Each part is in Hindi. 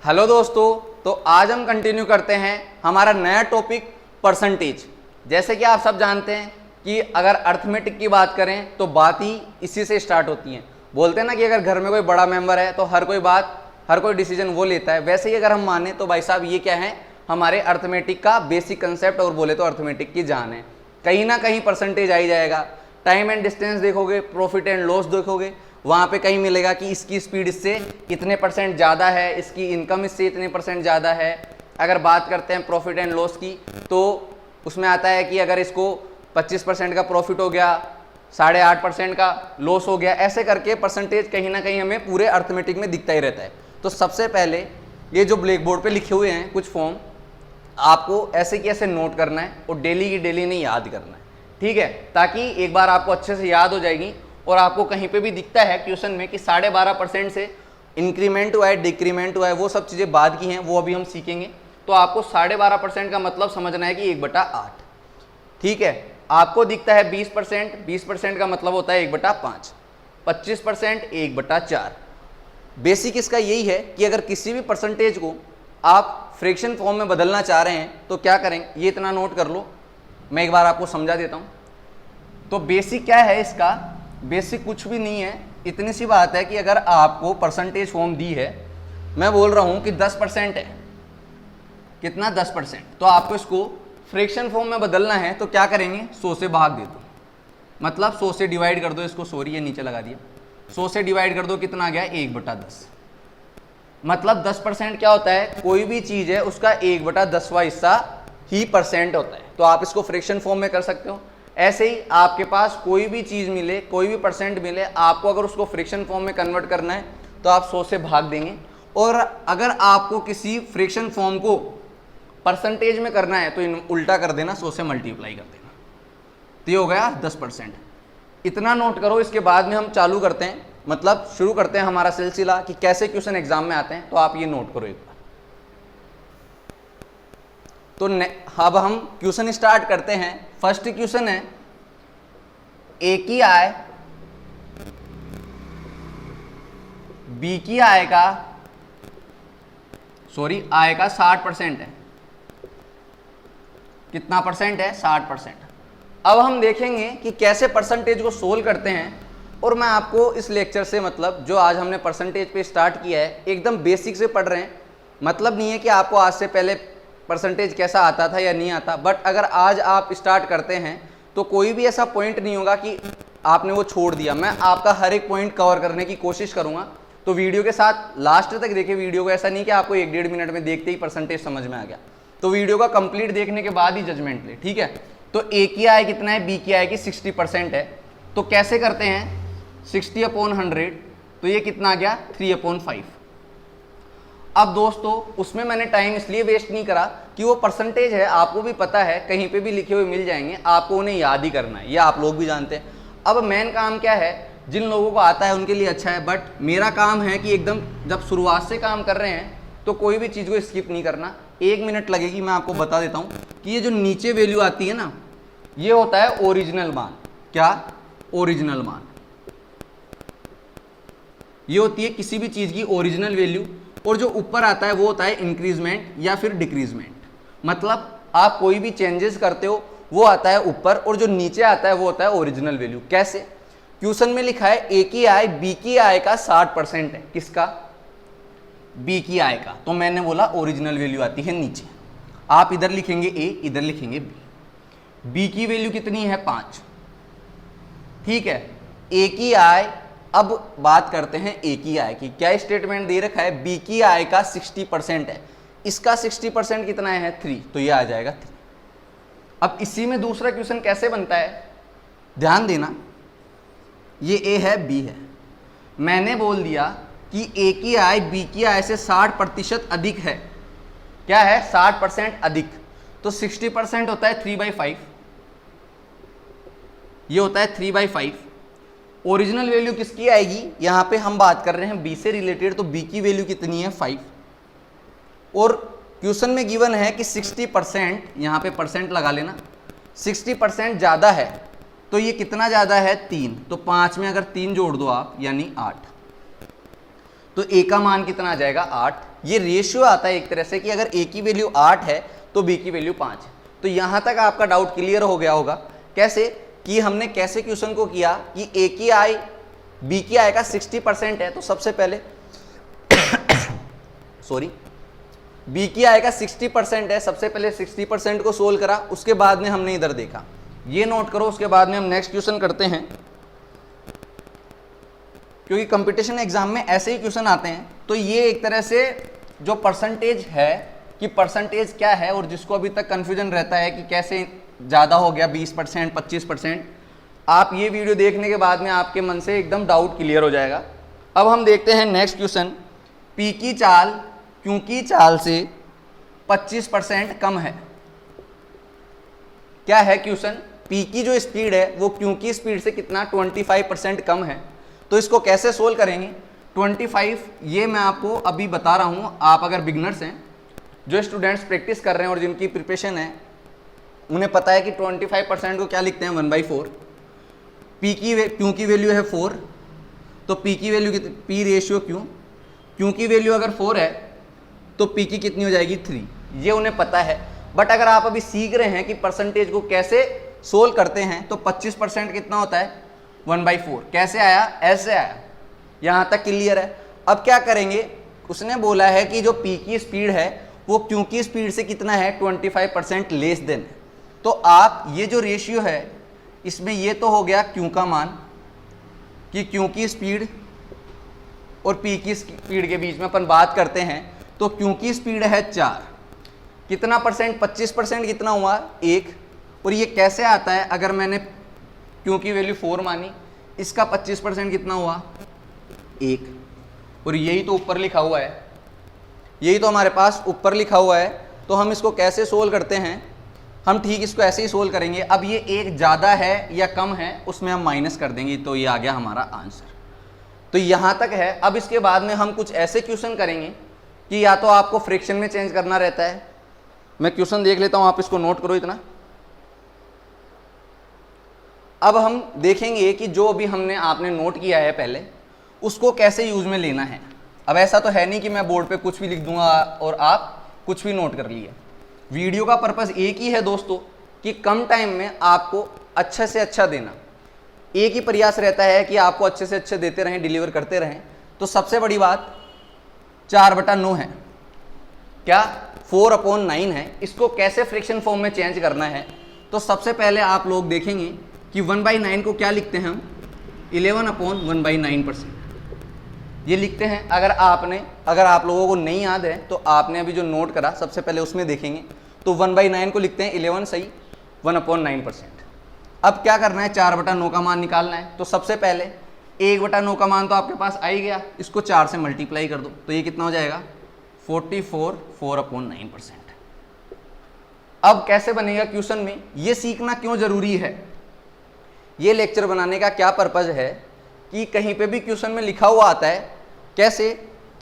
हेलो दोस्तों, तो आज हम कंटिन्यू करते हैं हमारा नया टॉपिक परसेंटेज। जैसे कि आप सब जानते हैं कि अगर अर्थमेटिक की बात करें तो बात ही इसी से स्टार्ट होती है। बोलते हैं ना कि अगर घर में कोई बड़ा मेंबर है तो हर कोई डिसीजन वो लेता है। वैसे ही अगर हम माने तो भाई साहब ये क्या है, हमारे अर्थमेटिक का बेसिक कंसेप्ट और बोले तो अर्थमेटिक की जान है। कहीं ना कहीं परसेंटेज आ ही जाएगा। टाइम एंड डिस्टेंस देखोगे, प्रॉफिट एंड लॉस देखोगे, वहाँ पे कहीं मिलेगा कि इसकी स्पीड इससे इतने परसेंट ज़्यादा है, इसकी इनकम इससे इतने परसेंट ज़्यादा है। अगर बात करते हैं प्रॉफिट एंड लॉस की तो उसमें आता है कि अगर इसको 25% का प्रॉफिट हो गया, 8.5% का लॉस हो गया, ऐसे करके परसेंटेज कहीं ना कहीं हमें पूरे अर्थमेटिक में दिखता ही रहता है। तो सबसे पहले ये जो ब्लैक बोर्ड पर लिखे हुए हैं कुछ फॉर्म, आपको ऐसे की ऐसे नोट करना है और डेली की डेली नहीं याद करना है, ठीक है, ताकि एक बार आपको अच्छे से याद हो जाएगी। और आपको कहीं पे भी दिखता है क्वेश्चन में कि 12.5% से इंक्रीमेंट हुआ है, डिक्रीमेंट हुआ है, वो सब चीज़ें बाद की हैं, वो अभी हम सीखेंगे। तो आपको 12.5% का मतलब समझना है कि 1/8, ठीक है। आपको दिखता है 20%, 20% का मतलब होता है 1/5, 25% 1/4। बेसिक इसका यही है कि अगर किसी भी परसेंटेज को आप फ्रैक्शन फॉर्म में बदलना चाह रहे हैं तो क्या करें, ये इतना नोट कर लो, मैं एक बार आपको समझा देता हूँ। तो बेसिक क्या है इसका, बेसिक कुछ भी नहीं है, इतनी सी बात है कि अगर आपको परसेंटेज फॉर्म दी है, मैं बोल रहा हूँ कि 10% है, कितना 10%, तो आपको इसको फ्रैक्शन फॉर्म में बदलना है तो क्या करेंगे, 100 से भाग दे दो, मतलब 100 से डिवाइड कर दो इसको, सॉरी ये नीचे लगा दिया, 100 से डिवाइड कर दो, कितना आ गया 1/10। मतलब 10% क्या होता है, कोई भी चीज़ है उसका 1/10वां हिस्सा ही परसेंट होता है। तो आप इसको फ्रैक्शन फॉर्म में कर सकते हो। ऐसे ही आपके पास कोई भी चीज़ मिले, कोई भी परसेंट मिले, आपको अगर उसको फ्रैक्शन फॉर्म में कन्वर्ट करना है तो आप 100 से भाग देंगे। और अगर आपको किसी फ्रैक्शन फॉर्म को परसेंटेज में करना है तो उल्टा कर देना, 100 से मल्टीप्लाई कर देना, तो ये हो गया 10%। इतना नोट करो। इसके बाद में हम चालू करते हैं, मतलब शुरू करते हैं हमारा सिलसिला कि कैसे क्वेश्चन एग्जाम में आते हैं। तो आप ये नोट करो एक बार। तो अब हम क्वेश्चन स्टार्ट करते हैं। फर्स्ट क्वेश्चन है, ए की आय बी की आय का, सॉरी आय का 60% है। कितना परसेंट है, 60%। अब हम देखेंगे कि कैसे परसेंटेज को सोल्व करते हैं। और मैं आपको इस लेक्चर से, मतलब जो आज हमने परसेंटेज पे स्टार्ट किया है, एकदम बेसिक से पढ़ रहे हैं। मतलब नहीं है कि आपको आज से पहले परसेंटेज कैसा आता था या नहीं आता, बट अगर आज आप स्टार्ट करते हैं तो कोई भी ऐसा पॉइंट नहीं होगा कि आपने वो छोड़ दिया। मैं आपका हर एक पॉइंट कवर करने की कोशिश करूंगा। तो वीडियो के साथ लास्ट तक देखिए वीडियो को। ऐसा नहीं कि आपको 1-1.5 मिनट में देखते ही परसेंटेज समझ में आ गया। तो वीडियो का कंप्लीट देखने के बाद ही जजमेंट ले, ठीक है। तो ए की आय कितना है, बी की आय की 60% है। तो कैसे करते हैं, 60/100, तो ये कितना आ गया 3/5। अब दोस्तों उसमें मैंने टाइम इसलिए वेस्ट नहीं करा कि वो परसेंटेज है, आपको भी पता है, कहीं पे भी लिखे हुए मिल जाएंगे, आपको उन्हें याद ही करना है, ये आप लोग भी जानते हैं। अब मेन काम क्या है, जिन लोगों को आता है उनके लिए अच्छा है, बट मेरा काम है कि एकदम जब शुरुआत से काम कर रहे हैं तो कोई भी चीज़ को स्किप नहीं करना। 1 मिनट लगेगी, मैं आपको बता देता हूँ कि ये जो नीचे वैल्यू आती है ना, ये होता है ओरिजिनल मान। क्या, ओरिजिनल मान, ये होती है किसी भी चीज़ की ओरिजिनल वैल्यू। और जो ऊपर आता है वो होता है इंक्रीजमेंट या फिर डिक्रीजमेंट। मतलब आप कोई भी चेंजेस करते हो वो आता है ऊपर, और जो नीचे आता है वो होता है ओरिजिनल वैल्यू। कैसे, क्वेश्चन में लिखा है ए की आय बी की आय का 60% है। किसका, बी की आय का। तो मैंने बोला ओरिजिनल वैल्यू आती है नीचे। आप इधर लिखेंगे ए, इधर लिखेंगे बी। बी की वैल्यू कितनी है, 5, ठीक है। ए की आय, अब बात करते हैं ए की आय की। क्या स्टेटमेंट दे रखा है, बी की आय का 60% है, इसका 60% कितना है 3, तो ये आ जाएगा 3। अब इसी में दूसरा क्वेश्चन कैसे बनता है, ध्यान देना, ये ए है बी है, मैंने बोल दिया कि ए की आय बी की आय से 60% अधिक है। क्या है, 60% अधिक, तो 60% होता है 3/5, ये होता है 3/5। ओरिजिनल वैल्यू किसकी आएगी, यहाँ पे हम बात कर रहे हैं बी से रिलेटेड, तो बी की वैल्यू कितनी है 5। और क्वेश्चन में गिवन है कि 60%, यहाँ पे परसेंट लगा लेना, 60% ज़्यादा है, तो ये कितना ज़्यादा है 3, तो 5 में अगर 3 जोड़ दो आप यानी 8, तो ए का मान कितना आ जाएगा 8। ये रेशियो आता है एक तरह से कि अगर ए की वैल्यू 8 है तो बी की वैल्यू 5 है। तो यहां तक आपका डाउट क्लियर हो गया होगा। कैसे कि हमने कैसे क्वेश्चन को किया कि ए की आई बी की आई का 60% है, तो सबसे पहले सॉरी बी की आई का 60% है, सबसे पहले 60% को सोल्व करा, उसके बाद में हमने इधर देखा, ये नोट करो। उसके बाद में हम नेक्स्ट क्वेश्चन करते हैं, क्योंकि कंपटीशन एग्जाम में ऐसे ही क्वेश्चन आते हैं। तो ये एक तरह से जो परसेंटेज है कि परसेंटेज क्या है, और जिसको अभी तक कंफ्यूजन रहता है कि कैसे ज़्यादा हो गया 20% 25%, आप ये वीडियो देखने के बाद में आपके मन से एकदम डाउट क्लियर हो जाएगा। अब हम देखते हैं नेक्स्ट क्वेश्चन, पी की चाल क्यू की चाल से 25% कम है। क्या है क्वेश्चन? पी की जो स्पीड है वो क्यू की स्पीड से कितना 25% कम है। तो इसको कैसे सोल्व करेंगे? 25 ये मैं आपको अभी बता रहा हूँ। आप अगर बिगनर्स हैं, जो स्टूडेंट्स प्रैक्टिस कर रहे हैं और जिनकी प्रिपरेशन है, उन्हें पता है कि 25% को क्या लिखते हैं 1/4। पी की क्यू की वैल्यू है 4, तो पी की वैल्यू कितनी, पी रेशियो क्यू की वैल्यू अगर 4 है तो पी की कितनी हो जाएगी 3, ये उन्हें पता है। बट अगर आप अभी सीख रहे हैं कि परसेंटेज को कैसे सोल्व करते हैं, तो 25% कितना होता है 1/4। कैसे आया? ऐसे आया। यहाँ तक क्लियर है। अब क्या करेंगे, उसने बोला है कि जो पी की स्पीड है वो क्यू की स्पीड से कितना है 25% लेस देन। तो आप ये जो रेशियो है इसमें ये तो हो गया क्यू का मान कि क्यू की स्पीड और पी की स्पीड के बीच में अपन बात करते हैं। तो क्यू की स्पीड है 4, कितना परसेंट 25% कितना हुआ 1। और ये कैसे आता है, अगर मैंने क्यू की वैल्यू 4 मानी, इसका 25% कितना हुआ 1। और यही तो ऊपर लिखा हुआ है, यही तो हमारे पास ऊपर लिखा हुआ है। तो हम इसको कैसे सोल्व करते हैं? हम ठीक इसको ऐसे ही सोल्व करेंगे। अब ये एक ज़्यादा है या कम है उसमें हम माइनस कर देंगे, तो ये आ गया हमारा आंसर। तो यहाँ तक है। अब इसके बाद में हम कुछ ऐसे क्वेश्चन करेंगे कि या तो आपको फ्रैक्शन में चेंज करना रहता है। मैं क्वेश्चन देख लेता हूँ, आप इसको नोट करो इतना। अब हम देखेंगे कि जो अभी हमने आपने नोट किया है पहले, उसको कैसे यूज में लेना है। अब ऐसा तो है नहीं कि मैं बोर्ड पे कुछ भी लिख दूंगा और आप कुछ भी नोट कर लिए। वीडियो का पर्पस एक ही है दोस्तों कि कम टाइम में आपको अच्छे से अच्छा देना। एक ही प्रयास रहता है कि आपको अच्छे से अच्छे देते रहें, डिलीवर करते रहें। तो सबसे बड़ी बात 4/9 है, क्या 4/9 है। इसको कैसे फ्रैक्शन फॉर्म में चेंज करना है? तो सबसे पहले आप लोग देखेंगे कि 1/9 को क्या लिखते हैं हम 11/1/9% ये लिखते हैं। अगर आप लोगों को नहीं याद है तो आपने अभी जो नोट करा सबसे पहले उसमें देखेंगे। तो 1/9 को लिखते हैं 11 सही 1/9%। अब क्या करना है, 4/9 का मान निकालना है। तो सबसे पहले 1/9 का मान तो आपके पास आ ही गया, इसको 4 से मल्टीप्लाई कर दो तो ये कितना हो जाएगा 44 4/9%। अब कैसे बनेगा क्वेश्चन में, ये सीखना क्यों जरूरी है, ये लेक्चर बनाने का क्या पर्पज है कि कहीं पे भी क्वेश्चन में लिखा हुआ आता है कैसे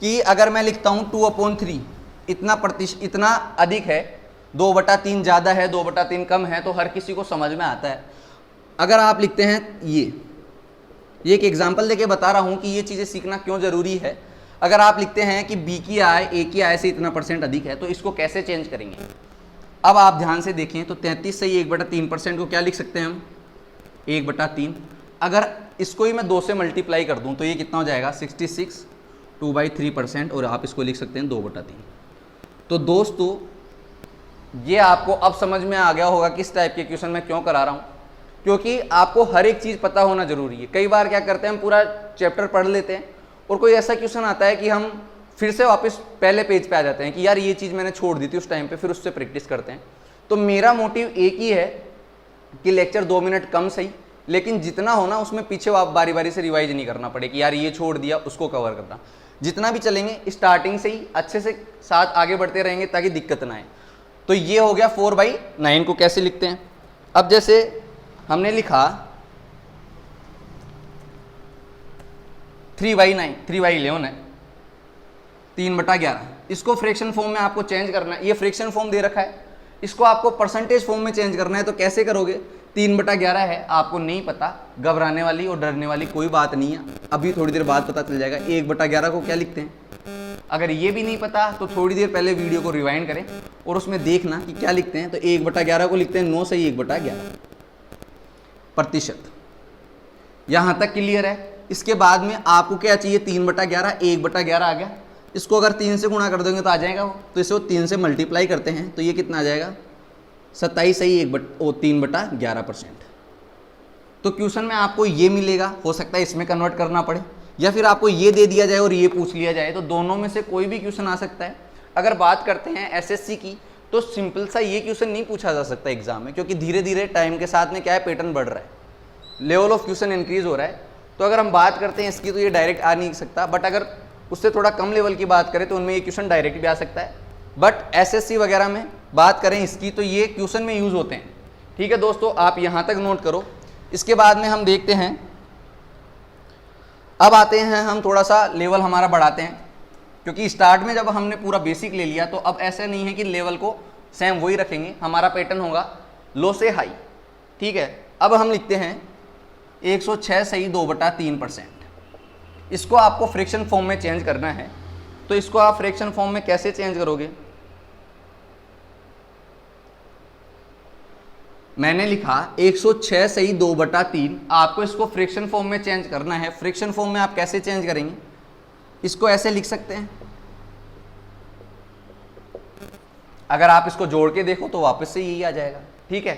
कि अगर मैं लिखता हूँ 2/3 इतना अधिक है, 2/3 ज़्यादा है, 2/3 कम है, तो हर किसी को समझ में आता है। अगर आप लिखते हैं ये एक एग्जाम्पल देके बता रहा हूँ कि ये चीज़ें सीखना क्यों ज़रूरी है। अगर आप लिखते हैं कि बी की आय ए की आय से इतना % अधिक है, तो इसको कैसे चेंज करेंगे। अब आप ध्यान से देखें तो 33 से 1/3% को क्या लिख सकते हैं हम 1/3। अगर इसको ही मैं 2 से मल्टीप्लाई कर दूं तो ये कितना हो जाएगा 66 2/3%, और आप इसको लिख सकते हैं 2/3। तो दोस्तों ये आपको अब समझ में आ गया होगा किस टाइप के क्वेश्चन मैं क्यों करा रहा हूँ, क्योंकि आपको हर एक चीज़ पता होना जरूरी है। कई बार क्या करते हैं हम पूरा चैप्टर पढ़ लेते हैं और कोई ऐसा क्वेश्चन आता है कि हम फिर से वापस पहले पेज पे आ जाते हैं कि यार ये चीज़ मैंने छोड़ दी थी उस टाइम पे, फिर उससे प्रैक्टिस करते हैं। तो मेरा मोटिव एक ही है कि लेक्चर 2 मिनट कम सही, लेकिन जितना हो ना उसमें पीछे आप बारी बारी से रिवाइज नहीं करना पड़े कि यार ये छोड़ दिया उसको कवर करना। जितना भी चलेंगे स्टार्टिंग से ही अच्छे से साथ आगे बढ़ते रहेंगे ताकि दिक्कत ना आए। तो ये हो गया 4/9 को कैसे लिखते हैं। अब जैसे हमने लिखा 3/9 3/11 है 3/11, इसको फ्रैक्शन फॉर्म में आपको चेंज करना है। ये फ्रैक्शन फॉर्म दे रखा है, इसको आपको परसेंटेज फॉर्म में चेंज करना है। तो कैसे करोगे, 3/11 है, आपको नहीं पता, घबराने वाली और डरने वाली कोई बात नहीं है, अभी थोड़ी देर बाद पता चल जाएगा। 1/11 को क्या लिखते हैं अगर ये भी नहीं पता तो थोड़ी देर पहले वीडियो को रिवाइंड करें और उसमें देखना कि क्या लिखते हैं। तो 1/11 को लिखते हैं 9 सही 1/11 प्रतिशत। यहां तक क्लियर है। इसके बाद में आपको क्या चाहिए, 3/11, 1/11 आ गया। इसको अगर 3 से गुणा कर देंगे तो आ जाएगा वो, तो इसे 3 से मल्टीप्लाई करते हैं तो ये कितना आ जाएगा, 27 सही 3/11%। तो क्वेश्चन में आपको ये मिलेगा, हो सकता है इसमें कन्वर्ट करना पड़े या फिर आपको ये दे दिया जाए और ये पूछ लिया जाए, तो दोनों में से कोई भी क्वेश्चन आ सकता है। अगर बात करते हैं एसएससी की, तो सिंपल सा ये क्वेश्चन नहीं पूछा जा सकता एग्जाम में, क्योंकि धीरे धीरे टाइम के साथ में क्या है, पैटर्न बढ़ रहा है, लेवल ऑफ क्वेश्चन इंक्रीज हो रहा है। तो अगर हम बात करते हैं इसकी तो ये डायरेक्ट आ नहीं सकता, बट अगर उससे थोड़ा कम लेवल की बात करें तो उनमें ये क्वेश्चन डायरेक्ट भी आ सकता है। बट एसएससी वगैरह में बात करें इसकी तो ये क्वेश्चन में यूज होते हैं। ठीक है दोस्तों, आप यहाँ तक नोट करो। इसके बाद में हम देखते हैं, अब आते हैं हम थोड़ा सा लेवल हमारा बढ़ाते हैं, क्योंकि स्टार्ट में जब हमने पूरा बेसिक ले लिया तो अब ऐसा नहीं है कि लेवल को सेम वही रखेंगे, हमारा पैटर्न होगा लो से हाई। ठीक है, अब हम लिखते हैं 106 सही 2/3%। इसको आपको फ्रैक्शन फॉर्म में चेंज करना है, तो इसको आप फ्रैक्शन फॉर्म में कैसे चेंज करोगे, मैंने लिखा 106 सही 2/3, आपको इसको फ्रैक्शन फॉर्म में चेंज करना है। फ्रैक्शन फॉर्म में आप कैसे चेंज करेंगे, इसको ऐसे लिख सकते हैं, अगर आप इसको जोड़ के देखो तो वापस से यही आ जाएगा। ठीक है,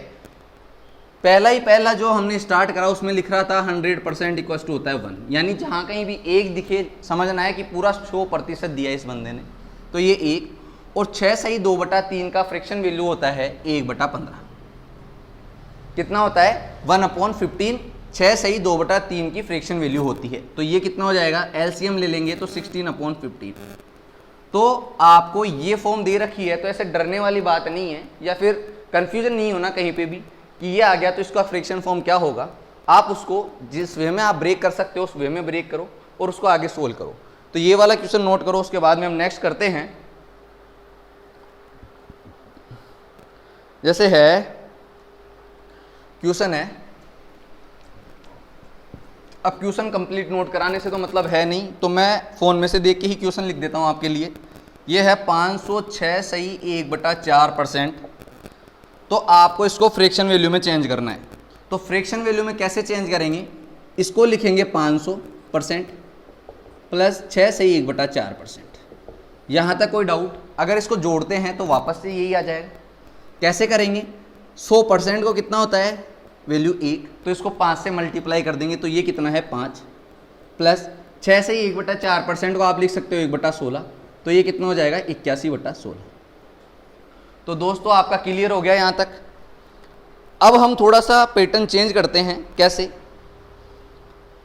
पहला जो हमने स्टार्ट करा उसमें लिख रहा था 100% इक्वल टू होता है 1, यानी जहां कहीं भी एक दिखे समझना है कि पूरा 100% दिया इस बंदे ने, तो ये 1, और 6 सही 2/3 का फ्रैक्शन वैल्यू होता है 1/15। कितना होता है, 1/15। 6 सही 2/3 की फ्रैक्शन वैल्यू होती है, तो ये कितना हो जाएगा, एलसीएम ले लेंगे तो 16/15। तो आपको ये फॉर्म दे रखी है, तो ऐसे डरने वाली बात नहीं है या फिर कंफ्यूजन नहीं होना कहीं पे भी कि ये आ गया तो इसका फ्रैक्शन फॉर्म क्या होगा। आप उसको जिस वे में आप ब्रेक कर सकते हो उस वे में ब्रेक करो और उसको आगे सोल्व करो। तो ये वाला क्वेश्चन नोट करो, उसके बाद में हम नेक्स्ट करते हैं। जैसे है क्वेश्चन है, अब क्वेश्चन कंप्लीट नोट कराने से तो मतलब है नहीं, तो मैं फ़ोन में से देख के ही क्वेश्चन लिख देता हूँ आपके लिए। ये है 506 सही 1/4%। तो आपको इसको फ्रैक्शन वैल्यू में चेंज करना है। तो फ्रैक्शन वैल्यू में कैसे चेंज करेंगे, इसको लिखेंगे 500% प्लस 6 सही 1/4%। यहाँ तक कोई डाउट, अगर इसको जोड़ते हैं तो वापस से यही आ जाएगा। कैसे करेंगे, 100% को कितना होता है वैल्यू 1, तो इसको 5 से मल्टीप्लाई कर देंगे तो ये कितना है 5, प्लस 6 से 1/4% को आप लिख सकते हो 1/16, तो ये कितना हो जाएगा 81/16। तो दोस्तों आपका क्लियर हो गया यहाँ तक। अब हम थोड़ा सा पैटर्न चेंज करते हैं। कैसे,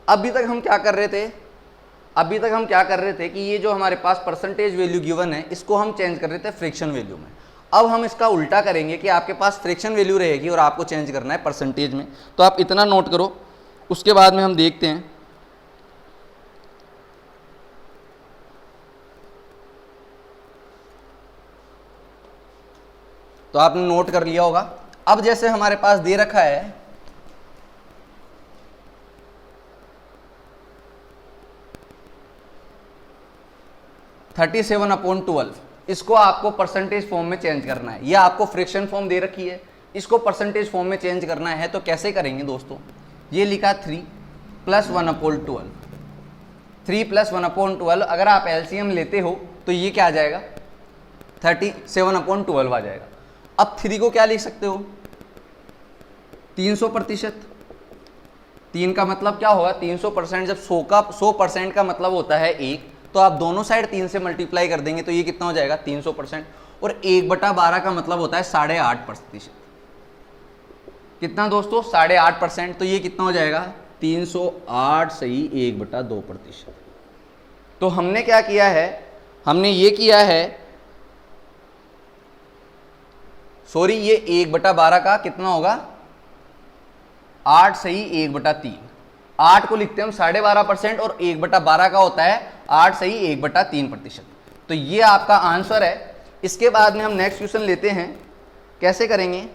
अभी तक हम क्या कर रहे थे कि ये जो हमारे पास परसेंटेज वैल्यू गिवन है इसको हम चेंज कर रहे थे फ्रैक्शन वैल्यू में। अब हम इसका उल्टा करेंगे कि आपके पास फ्रैक्शन वैल्यू रहेगी और आपको चेंज करना है परसेंटेज में। तो आप इतना नोट करो, उसके बाद में हम देखते हैं। तो आपने नोट कर लिया होगा। अब जैसे हमारे पास दे रखा है 37/12, इसको आपको परसेंटेज फॉर्म में चेंज करना है। यह आपको फ्रैक्शन फॉर्म दे रखी है, इसको परसेंटेज फॉर्म में चेंज करना है। तो कैसे करेंगे दोस्तों, ये लिखा 3 + 1/12, 3 + 1/12। अगर आप एलसीएम लेते हो तो ये क्या आ जाएगा, 37/12 आ जाएगा। अब 3 को क्या लिख सकते हो, 300%। 3 का मतलब क्या होगा, 300%। जब 100% का मतलब होता है 1, तो आप दोनों साइड 3 से मल्टीप्लाई कर देंगे तो ये कितना हो जाएगा 300%। और 1/12 का मतलब होता है 8.5%। कितना दोस्तों, 8.5%। तो ये कितना हो जाएगा 308 सही 1/2%। तो हमने क्या किया है, हमने ये किया है, सॉरी, ये 1/12 का कितना होगा 8 सही 1/3। 8 को लिखते हैं हम 12.5% और 1/12 का होता है 8 सही 1/3%। तो ये आपका आंसर है। इसके बाद में हम नेक्स्ट क्वेश्चन लेते हैं। कैसे करेंगे,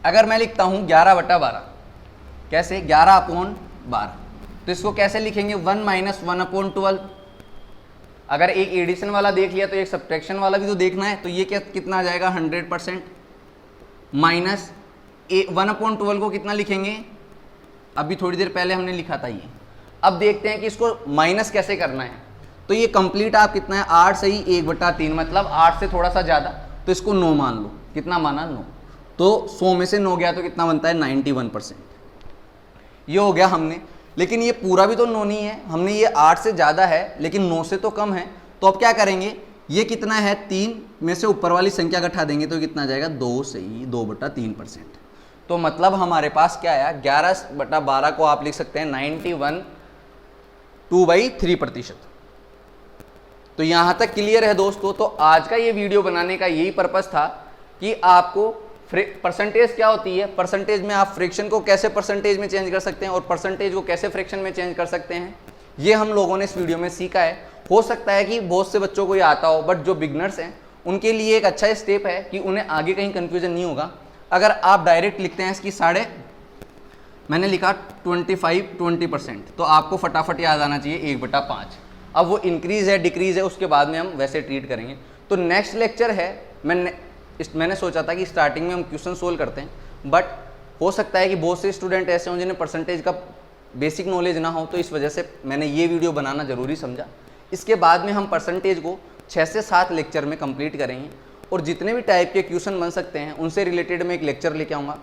अगर मैं लिखता हूं 11/12, कैसे 11/12, तो इसको कैसे लिखेंगे, 1 माइनस 1/12। अगर एक एडिशन वाला देख लिया तो एक सब्ट्रैक्शन वाला भी तो देखना है, तो ये कितना आ जाएगा 100% माइनस 1/12 को कितना लिखेंगे, अभी थोड़ी देर पहले हमने लिखा था ये। अब देखते हैं कि इसको माइनस कैसे करना है। तो ये कंप्लीट आप कितना है 8 से ही 1/3 मतलब 8 से थोड़ा सा ज़्यादा, तो इसको 9 मान लो। कितना माना 9, तो 100 में से 9 गया तो कितना बनता है 91%। ये हो गया हमने, लेकिन ये पूरा भी तो 9 नहीं है, हमने ये 8 से ज़्यादा है लेकिन 9 से तो कम है। तो अब क्या करेंगे, ये कितना है 3 में से ऊपर वाली संख्या घटा देंगे तो कितना जाएगा 2 से ही 2/3%। तो मतलब हमारे पास क्या आया 11/12 को आप लिख सकते हैं 91 2/3%। तो यहां तक क्लियर है दोस्तों। तो आज का ये वीडियो बनाने का यही पर्पस था कि आपको परसेंटेज क्या होती है, परसेंटेज में आप फ्रैक्शन को कैसे परसेंटेज में चेंज कर सकते हैं और परसेंटेज को कैसे फ्रैक्शन में चेंज कर सकते हैं, ये हम लोगों ने इस वीडियो में सीखा है। हो सकता है कि बहुत से बच्चों को ये आता हो, बट जो बिगनर्स हैं उनके लिए एक अच्छा स्टेप है कि उन्हें आगे कहीं कंफ्यूजन नहीं होगा। अगर आप डायरेक्ट लिखते हैं इसकी मैंने लिखा 20%, तो आपको फटाफट याद आना चाहिए 1/5। अब वो इंक्रीज है डिक्रीज है उसके बाद में हम वैसे ट्रीट करेंगे। तो नेक्स्ट लेक्चर है, मैंने सोचा था कि स्टार्टिंग में हम क्वेश्चन सोल्व करते हैं, बट हो सकता है कि बहुत से स्टूडेंट ऐसे हों जिन्हें परसेंटेज का बेसिक नॉलेज ना हो, तो इस वजह से मैंने ये वीडियो बनाना ज़रूरी समझा। इसके बाद में हम परसेंटेज को 6 से 7 लेक्चर में कंप्लीट करेंगे और जितने भी टाइप के क्वेश्चन बन सकते हैं उनसे रिलेटेड मैं एक लेक्चर लेके आऊँगा।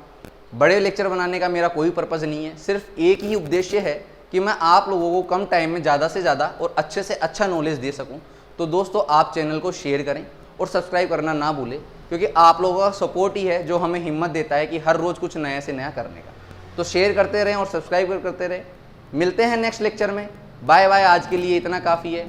बड़े लेक्चर बनाने का मेरा कोई पर्पज़ नहीं है, सिर्फ एक ही उद्देश्य है कि मैं आप लोगों को कम टाइम में ज़्यादा से ज़्यादा और अच्छे से अच्छा नॉलेज दे सकूं। तो दोस्तों आप चैनल को शेयर करें और सब्सक्राइब करना ना भूलें, क्योंकि आप लोगों का सपोर्ट ही है जो हमें हिम्मत देता है कि हर रोज़ कुछ नया से नया करने का। तो शेयर करते रहें और सब्सक्राइब करते रहें। मिलते हैं नेक्स्ट लेक्चर में। बाय बाय, आज के लिए इतना काफ़ी है।